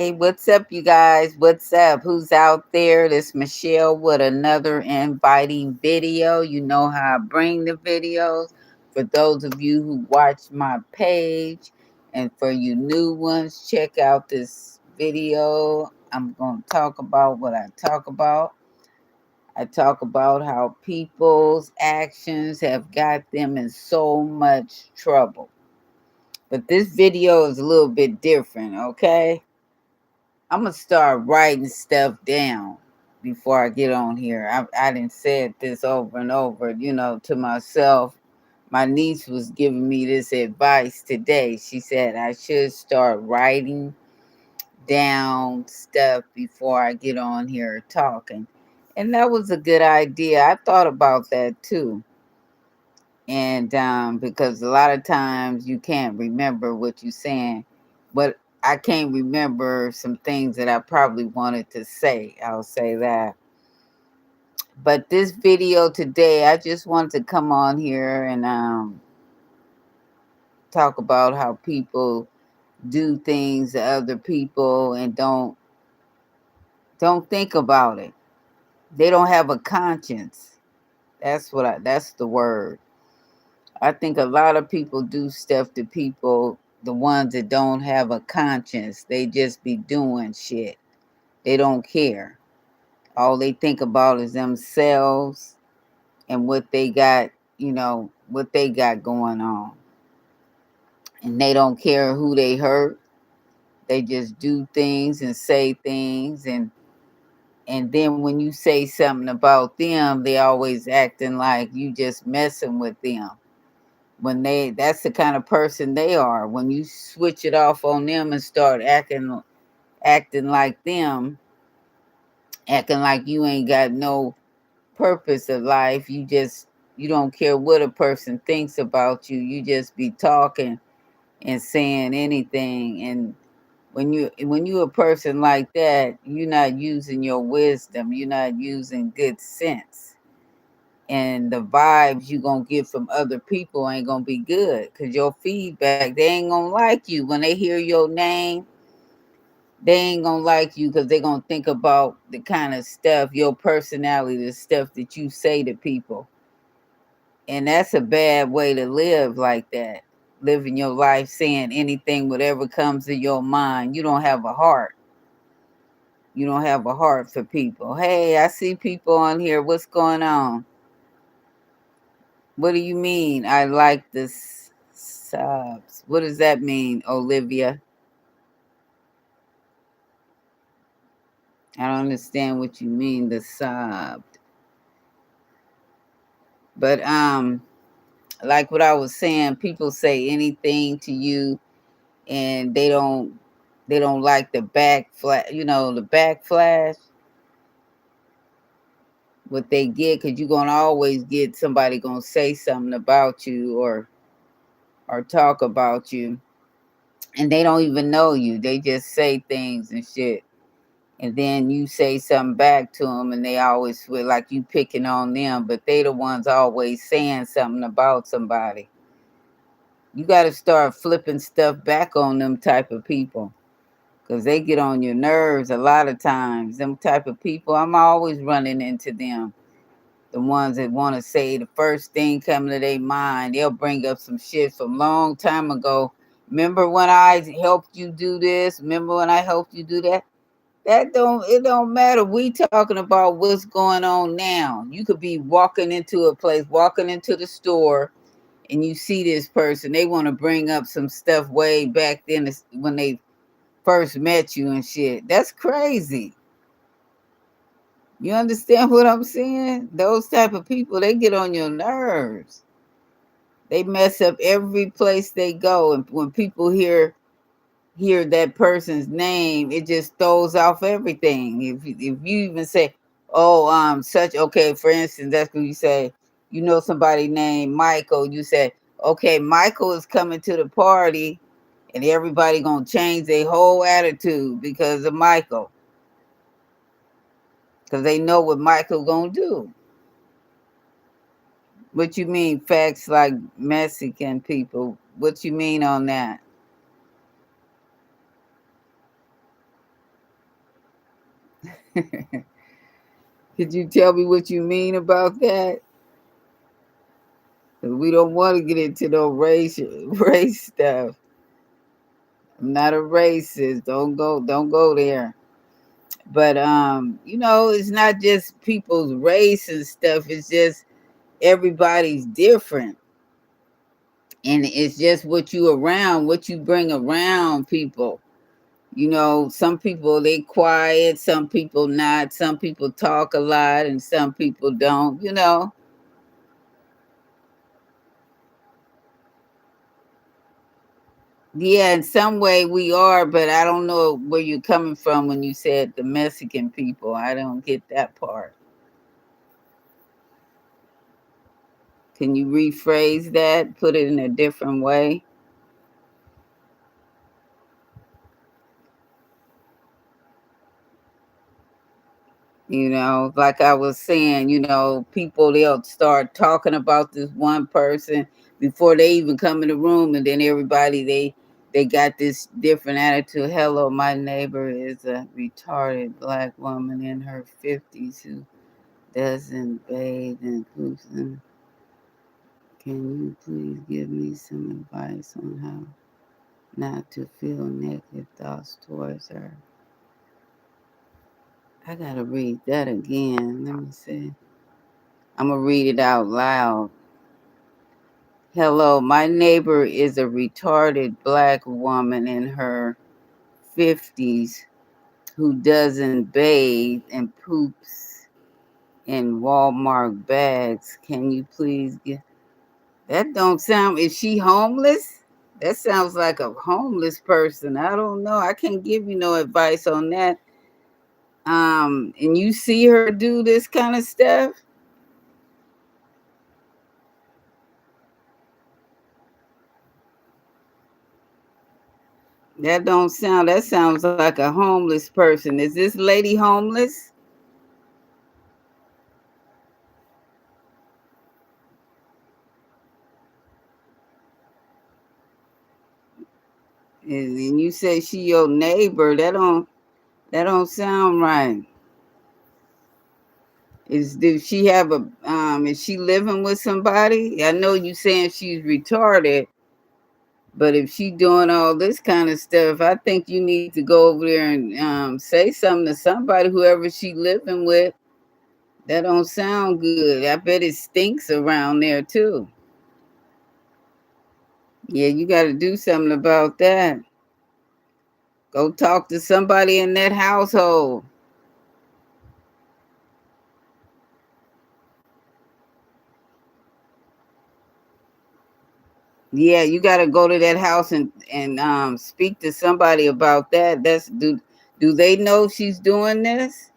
Hey, what's up, you guys? What's up? Who's out there? This Michelle with another inviting video. You know how I bring the videos. For those of you who watch my page, and for you new ones, check out this video. I'm going to talk about what I talk about. I talk about how people's actions have got them in so much trouble. But this video is a little bit different, okay? I'm gonna start writing stuff down before I get on here. I didn't said this over and over, to myself. My niece was giving me this advice today. She said I should start writing down stuff before I get on here talking. And that was a good idea. I thought about that too. And because a lot of times you can't remember what you're saying, but I can't remember some things that I probably wanted to say. I'll say that. But this video today, I just wanted to come on here and talk about how people do things to other people and don't think about it. They don't have a conscience. That's the word. I think a lot of people do stuff to people, the ones that don't have a conscience. They just be doing shit. They don't care. All they think about is themselves and what they got, what they got going on. And they don't care who they hurt. They just do things and say things, and then when you say something about them, they always acting like you just messing with them. When that's the kind of person they are. When you switch it off on them and start acting like them, acting like you ain't got no purpose of life, you don't care what a person thinks about you. You just be talking and saying anything. And when you a person like that, you're not using your wisdom, you're not using good sense, and the vibes you gonna get from other people ain't gonna be good, because your feedback, they ain't gonna like you when they hear your name. They ain't gonna like you because they gonna think about the kind of stuff, your personality, the stuff that you say to people. And that's a bad way to live, like that. Living your life saying anything, whatever comes to your mind. You don't have a heart. You don't have a heart for people. Hey, I see people on here. What's going on? What do you mean? I like this subs. What does that mean, Olivia? I don't understand what you mean, the sub. But like what I was saying, people say anything to you, and they don't like the backflash, the backflash, what they get, because you're gonna always get somebody gonna say something about you, or talk about you, and they don't even know you. They just say things and shit, and then you say something back to them, and they always feel like you picking on them, but they the ones always saying something about somebody. You got to start flipping stuff back on them type of people, because they get on your nerves a lot of times. Them type of people, I'm always running into them. The ones that want to say the first thing coming to their mind, they'll bring up some shit from long time ago. Remember when I helped you do this? Remember when I helped you do that? It don't matter. We talking about what's going on now. You could be walking into a place, walking into the store, and you see this person. They want to bring up some stuff way back then when they first met you and shit. That's crazy. You understand what I'm saying? Those type of people, they get on your nerves. They mess up every place they go, and when people hear that person's name, it just throws off everything. If you even say, "Oh, such," okay, for instance, that's what you say. You know somebody named Michael. You say, "Okay, Michael is coming to the party," and everybody gonna change their whole attitude because of Michael, because they know what Michael gonna do. What you mean, facts like Mexican people? What you mean on that? Could you tell me what you mean about that? 'Cause we don't want to get into no race stuff. I'm not a racist. Don't go there. But it's not just people's race and stuff. It's just everybody's different. And it's just what you bring around people. Some people they quiet, some people not, some people talk a lot and some people don't. Yeah, in some way we are, but I don't know where you're coming from when you said the Mexican people. I don't get that part. Can you rephrase that? Put it in a different way? Like I was saying, people they'll start talking about this one person before they even come in the room, and then everybody they got this different attitude. Hello, my neighbor is a retarded black woman in her 50s who doesn't bathe and poops. And can you please give me some advice on how not to feel negative thoughts towards her? I gotta read that again. Let me see. I'm gonna read it out loud. Hello, my neighbor is a retarded black woman in her 50s who doesn't bathe and poops in Walmart bags. Can you please get that? Don't sound, is she homeless? That sounds like a homeless person. I don't know. I can't give you no advice on that. And you see her do this kind of stuff? That sounds like a homeless person. Is this lady homeless? And you say she your neighbor. That don't sound right. Does she have a is she living with somebody? I know you saying she's retarded, but if she doing all this kind of stuff, I think you need to go over there and say something to somebody, whoever she living with. That don't sound good. I bet it stinks around there too. Yeah, you got to do something about that. Go talk to somebody in that household. Yeah, you got to go to that house and speak to somebody about that. Do they know she's doing this?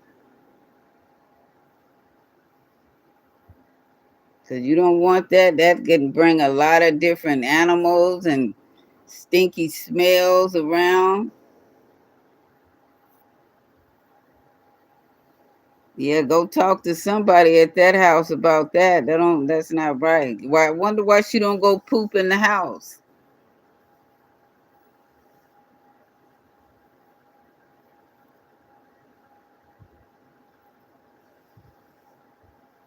Because you don't want that. That can bring a lot of different animals and stinky smells around. Yeah, go talk to somebody at that house about that. That's not right. Why I wonder why she don't go poop in the house.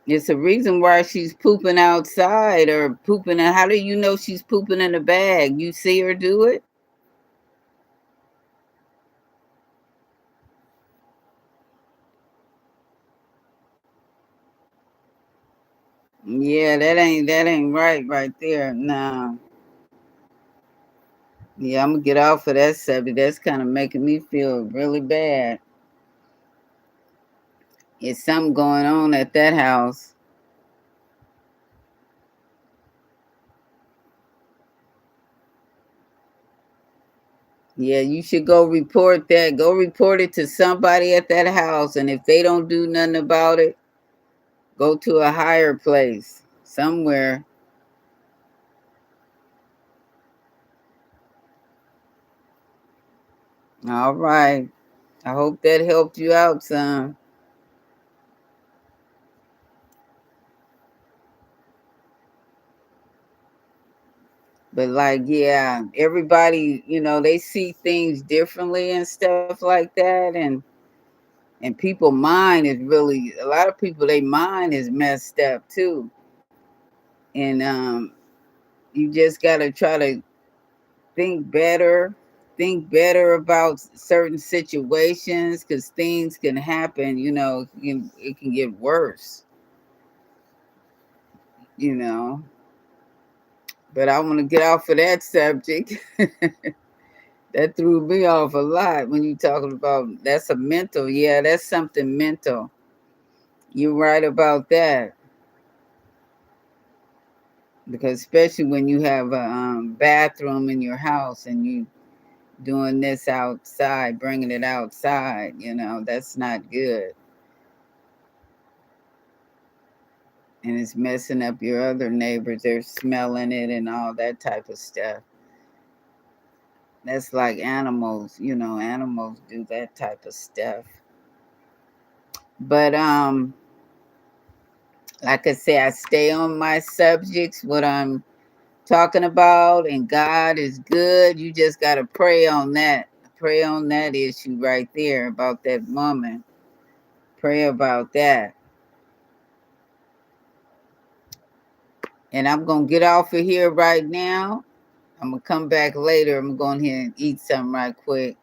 It's a reason why she's pooping outside or pooping in. How do you know she's pooping in a bag? You see her do it? Yeah, that ain't right there. No. Yeah, I'm gonna get off of that subject. That's kind of making me feel really bad. It's something going on at that house. Yeah, you should go report that. Go report it to somebody at that house, and if they don't do nothing about it, go to a higher place somewhere. All right. I hope that helped you out some. But like, yeah, everybody, they see things differently and stuff like that. And And people mind is really, a lot of people, their mind is messed up too. And you just gotta try to think better, think better about certain situations, because things can happen, it can get worse, you know. But I want to get off of that subject. That threw me off a lot when you talking about that's a mental. Yeah, that's something mental. You're right about that. Because especially when you have a bathroom in your house and you doing this outside, bringing it outside, that's not good. And it's messing up your other neighbors. They're smelling it and all that type of stuff. That's like animals, animals do that type of stuff. But like I say, I stay on my subjects, what I'm talking about, and God is good. You just gotta pray on that. Pray on that issue right there about that woman. Pray about that. And I'm gonna get off of here right now. I'm gonna come back later. I'm going here and eat something right quick.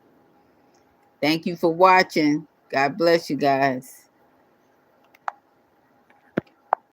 Thank you for watching. God bless you guys.